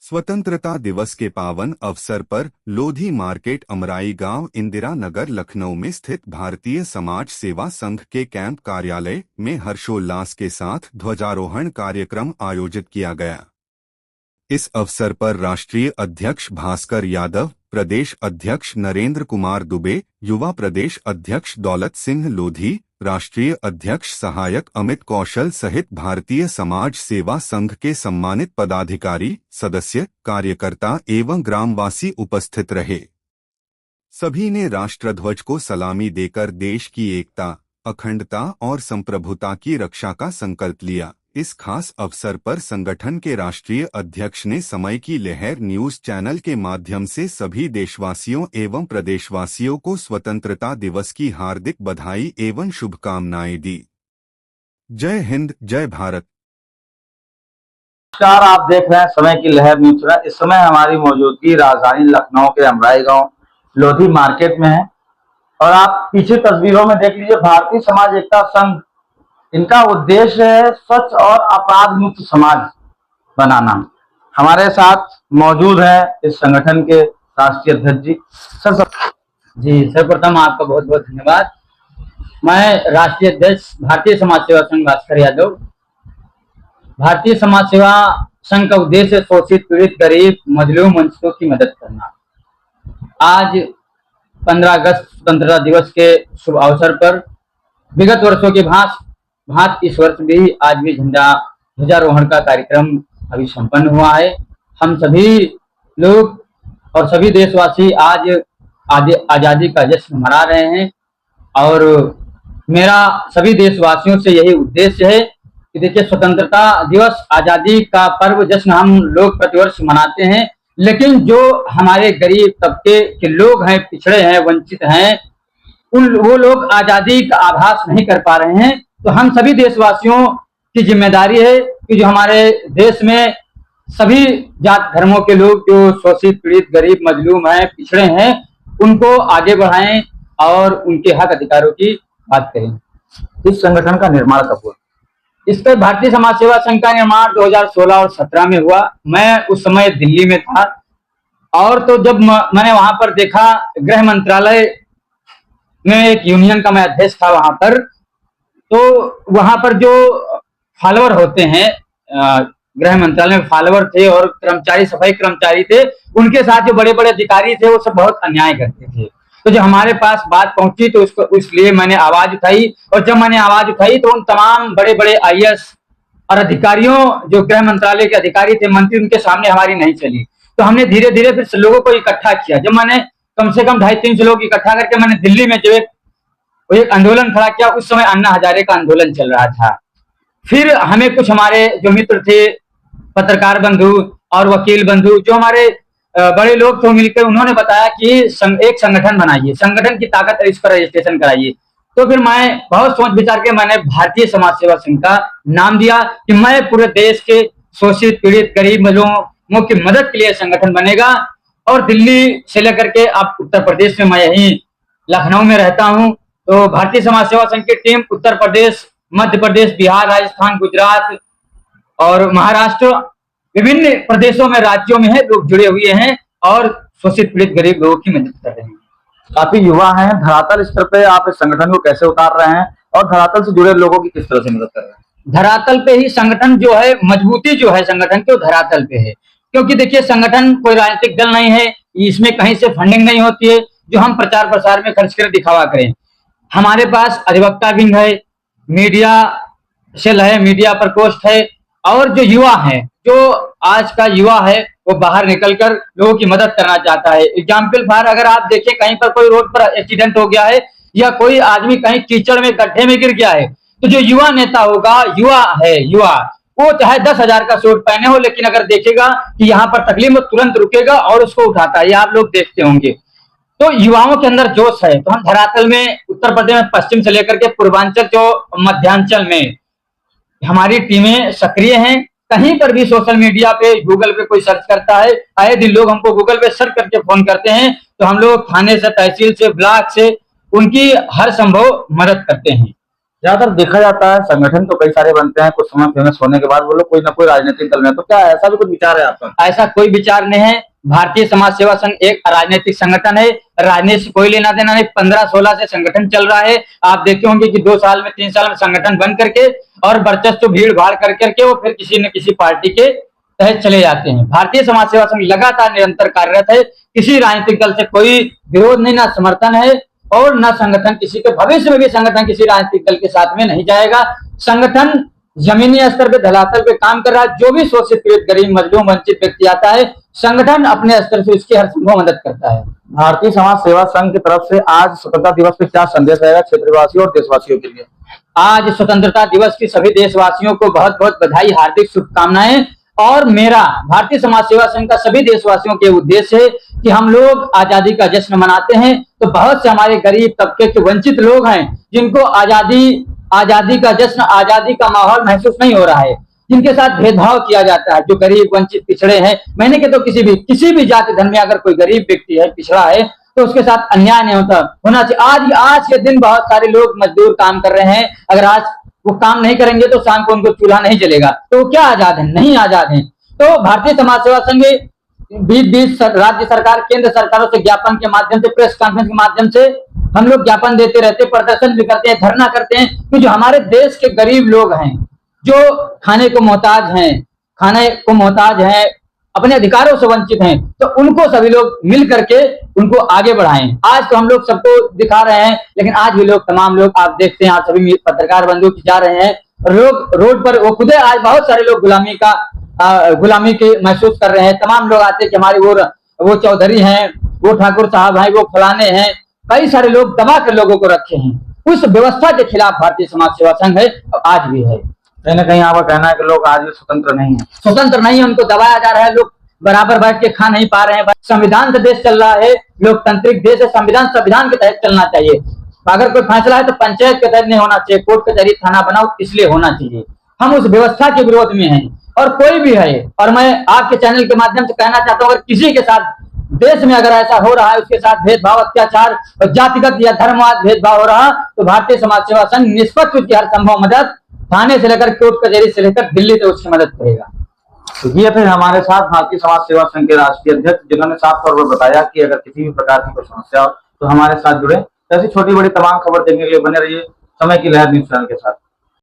स्वतंत्रता दिवस के पावन अवसर पर लोधी मार्केट अमराई गांव इंदिरा नगर लखनऊ में स्थित भारतीय समाज सेवा संघ के कैंप कार्यालय में हर्षोल्लास के साथ ध्वजारोहण कार्यक्रम आयोजित किया गया। इस अवसर पर राष्ट्रीय अध्यक्ष भास्कर यादव, प्रदेश अध्यक्ष नरेंद्र कुमार दुबे, युवा प्रदेश अध्यक्ष दौलत सिंह लोधी, राष्ट्रीय अध्यक्ष सहायक अमित कौशल सहित भारतीय समाज सेवा संघ के सम्मानित पदाधिकारी, सदस्य, कार्यकर्ता एवं ग्रामवासी उपस्थित रहे। सभी ने राष्ट्रध्वज को सलामी देकर देश की एकता, अखंडता और संप्रभुता की रक्षा का संकल्प लिया। इस खास अवसर पर संगठन के राष्ट्रीय अध्यक्ष ने समय की लहर न्यूज चैनल के माध्यम से सभी देशवासियों एवं प्रदेशवासियों को स्वतंत्रता दिवस की हार्दिक बधाई एवं शुभकामनाएं दी। जय हिंद, जय भारत। नमस्कार, आप देख रहे हैं समय की लहर न्यूज चैनल। इस समय हमारी मौजूदगी राजधानी लखनऊ के अमराई गांव लोधी मार्केट में है और आप पीछे तस्वीरों में देख लीजिए, भारतीय समाज एकता संघ, इनका उद्देश्य है स्वच्छ और अपराध मुक्त समाज बनाना। हमारे साथ मौजूद है इस संगठन के राष्ट्रीय अध्यक्ष जी। सर्वप्रथम आपका बहुत बहुत धन्यवाद। मैं राष्ट्रीय अध्यक्ष भारतीय समाज सेवा संघ भास्कर यादव। भारतीय समाज सेवा संघ का उद्देश्य शोषित, पीड़ित, गरीब, मजलूम, वंचितों की मदद करना। आज 15 अगस्त स्वतंत्रता दिवस के शुभ अवसर पर विगत वर्षों के भांति इस वर्ष भी आज भी ध्वजारोहण का कार्यक्रम अभी संपन्न हुआ है। हम सभी लोग और सभी देशवासी आज आजादी का जश्न मना रहे हैं और मेरा सभी देशवासियों से यही उद्देश्य है कि देखिए, स्वतंत्रता दिवस, आजादी का पर्व, जश्न हम लोग प्रतिवर्ष मनाते हैं, लेकिन जो हमारे गरीब तबके के लोग हैं, पिछड़े हैं, वंचित हैं, वो लोग आजादी का आभास नहीं कर पा रहे हैं। तो हम सभी देशवासियों की जिम्मेदारी है कि जो हमारे देश में सभी जात धर्मों के लोग जो शोषित, पीड़ित, गरीब, मजलूम हैं, पिछड़े हैं, उनको आगे बढ़ाएं और उनके हक अधिकारों की बात करें। इस संगठन का निर्माण कब हुआ? इसका भारतीय समाज सेवा संघ का निर्माण 2016 और 17 में हुआ। मैं उस समय दिल्ली में था और तो जब मैंने वहां पर देखा, गृह मंत्रालय में एक यूनियन का मैं अध्यक्ष था वहां पर, तो वहां पर जो फॉलोअर होते हैं, गृह मंत्रालय में फॉलोअर थे और कर्मचारी, सफाई कर्मचारी थे, उनके साथ जो बड़े बड़े अधिकारी थे वो सब बहुत अन्याय करते थे। तो जब हमारे पास बात पहुंची तो उसको इसलिए मैंने आवाज उठाई और जब मैंने आवाज उठाई तो उन तमाम बड़े बड़े आईएएस और अधिकारियों, जो गृह मंत्रालय के अधिकारी थे, मंत्री, उनके सामने हमारी नहीं चली। तो हमने धीरे धीरे फिर लोगों को इकट्ठा किया। जब मैंने कम से कम 250-300 लोग इकट्ठा करके मैंने दिल्ली में जो एक आंदोलन खड़ा किया, उस समय अन्ना हजारे का आंदोलन चल रहा था। फिर हमें कुछ हमारे जो मित्र थे, पत्रकार बंधु और वकील बंधु, जो हमारे बड़े लोग थे, मिलकर उन्होंने बताया कि एक संगठन बनाइए, संगठन की ताकत है, इस पर रजिस्ट्रेशन कराइए। तो फिर मैं बहुत सोच विचार के मैंने भारतीय समाज सेवा संघ का नाम दिया कि मैं पूरे देश के शोषित, पीड़ित, गरीब लोगों की मदद के लिए संगठन बनेगा। और दिल्ली से लेकर के अब उत्तर प्रदेश में, मैं यहीं लखनऊ में रहता हूँ, तो भारतीय समाज सेवा संघ की टीम उत्तर प्रदेश, मध्य प्रदेश, बिहार, राजस्थान, गुजरात और महाराष्ट्र, विभिन्न प्रदेशों में, राज्यों में है, लोग जुड़े हुए हैं और शोषित, पीड़ित, गरीब लोगों की मदद कर रहे हैं। काफी युवा हैं, धरातल स्तर पे आप इस संगठन को कैसे उतार रहे हैं और धरातल से जुड़े लोगों की किस तरह से मदद कर रहे हैं? धरातल पे ही संगठन जो है, मजबूती जो है संगठन की, धरातल पे है। क्योंकि देखिए, संगठन कोई राजनीतिक दल नहीं है, इसमें कहीं से फंडिंग नहीं होती है जो हम प्रचार प्रसार में खर्च कर दिखावा करें। हमारे पास अधिवक्ता विंग है, मीडिया सेल है, मीडिया प्रकोष्ठ है, और जो युवा है, जो आज का युवा है, वो बाहर निकलकर लोगों की मदद करना चाहता है। एग्जाम्पल फॉर, अगर आप देखें, कहीं पर कोई रोड पर एक्सीडेंट हो गया है या कोई आदमी कहीं कीचड़ में, गड्ढे में गिर गया है, तो जो युवा नेता होगा, युवा, वो चाहे 10,000 का सूट पहने हो, लेकिन अगर देखेगा कि यहाँ पर तकलीफ में, तुरंत रुकेगा और उसको उठाता है। ये आप लोग देखते होंगे। तो युवाओं के अंदर जोश है। तो हम धरातल में उत्तर प्रदेश में पश्चिम से लेकर के पूर्वांचल, जो मध्यांचल में हमारी टीमें सक्रिय हैं। कहीं पर भी सोशल मीडिया पे, गूगल पे कोई सर्च करता है, आए दिन लोग हमको गूगल पे सर्च करके फोन करते हैं, तो हम लोग थाने से, तहसील से, ब्लॉक से उनकी हर संभव मदद करते हैं। ज्यादातर देखा जाता है संगठन तो कई सारे बनते हैं, कुछ समय फेमस होने के बाद वो लोग कोई ना कोई राजनीतिक दल में, तो क्या ऐसा भी कुछ विचार है आपका? ऐसा कोई विचार नहीं है। भारतीय समाज सेवा संघ एक राजनीतिक संगठन है, राजनीति से कोई लेना देना नहीं। 15-16 से संगठन चल रहा है। आप देखे होंगे कि 2 साल में 3 साल में संगठन बन करके और वर्चस्व भीड़ भाड़ कर करके वो फिर किसी न किसी पार्टी के तहत चले जाते हैं। भारतीय समाज सेवा संघ लगातार निरंतर कार्यरत है। किसी राजनीतिक दल से कोई विरोध नहीं, ना समर्थन है और न संगठन किसी के, भविष्य में भी संगठन किसी राजनीतिक दल के साथ में नहीं जाएगा। संगठन जमीनी स्तर पे धरातल पे काम कर रहा है। जो भी शोषित पीड़ित गरीब मजलूम वंचित व्यक्ति आता है, संगठन अपने स्तर से उसकी हर संभव मदद करता है। भारतीय समाज सेवा संघ की तरफ से आज स्वतंत्रता दिवस पे क्या संदेश रहेगा क्षेत्रवासियों और देशवासियों के लिए? आज स्वतंत्रता दिवस की सभी देशवासियों को बहुत बहुत बधाई, हार्दिक शुभकामनाएं। और मेरा भारतीय समाज सेवा संघ का सभी देशवासियों के उद्देश्य है कि हम लोग आजादी का जश्न मनाते हैं, तो बहुत से हमारे गरीब तबके के वंचित लोग हैं जिनको आजादी का जश्न, आजादी का माहौल महसूस नहीं हो रहा है, जिनके साथ भेदभाव किया जाता है, जो गरीब वंचित पिछड़े हैं। मैंने कहा तो किसी भी जाति धर्म में अगर कोई गरीब व्यक्ति है, पिछड़ा है, तो उसके साथ अन्याय नहीं होना चाहिए। आज के दिन बहुत सारे लोग मजदूर काम कर रहे हैं, अगर आज वो काम नहीं करेंगे तो शाम को उनको चूल्हा नहीं जलेगा, तो वो क्या आजाद है? नहीं आजाद है। तो भारतीय समाज सेवा संघ 20 राज्य सरकार केंद्र सरकारों से ज्ञापन के माध्यम से, प्रेस कॉन्फ्रेंस के माध्यम से हम लोग ज्ञापन देते रहते, प्रदर्शन भी करते हैं, धरना करते हैं कि जो हमारे देश के गरीब लोग हैं, जो खाने को मोहताज हैं, अपने अधिकारों से वंचित हैं, तो उनको सभी लोग मिल करके उनको आगे बढ़ाएं। आज तो हम लोग सबको दिखा रहे हैं, लेकिन आज भी लोग, तमाम लोग आप देखते हैं, आज सभी पत्रकार बंधु जा रहे हैं, लोग रोड पर, वो खुदे आज बहुत सारे लोग गुलामी के महसूस कर रहे हैं। तमाम लोग आते हैं कि हमारे वो चौधरी हैं, वो ठाकुर साहब हैं, वो फलाने हैं, कई सारे लोग दबा कर लोगों को रखे हैं। उस व्यवस्था के खिलाफ भारतीय समाज सेवा संघ है और आज भी है। कहीं ना कहीं आपका कहना है कि लोग आज भी स्वतंत्र नहीं है? स्वतंत्र नहीं है, उनको दबाया जा रहा है। लोग बराबर बैठ के खा नहीं पा रहे हैं। संविधान से देश चल रहा है, लोकतांत्रिक देश है, संविधान के तहत चलना चाहिए। अगर कोई फैसला है तो पंचायत के तहत नहीं होना चाहिए, कोर्ट कचहरी थाना बनाओ इसलिए होना चाहिए। हम उस व्यवस्था के विरोध में हैं और कोई भी है। और मैं आपके चैनल के माध्यम से कहना चाहता हूँ, अगर किसी के साथ देश में अगर ऐसा हो रहा है, उसके साथ भेदभाव, अत्याचार और जातिगत या धर्मवाद भेदभाव हो रहा, तो भारतीय समाज सेवा संघ निष्पक्ष उसकी हर संभव मदद, थाने से लेकर कोर्ट कचहरी से लेकर दिल्ली तक उसकी मदद करेगा। तो ये थे हमारे साथ भारतीय समाज सेवा संघ के राष्ट्रीय अध्यक्ष, जिन्होंने साफ तौर पर बताया कि अगर किसी भी प्रकार की कोई समस्या हो तो हमारे साथ जुड़े। ऐसी छोटी बड़ी तमाम खबर देखने के लिए बने रहिए समय की लहर न्यूज़ चैनल के साथ।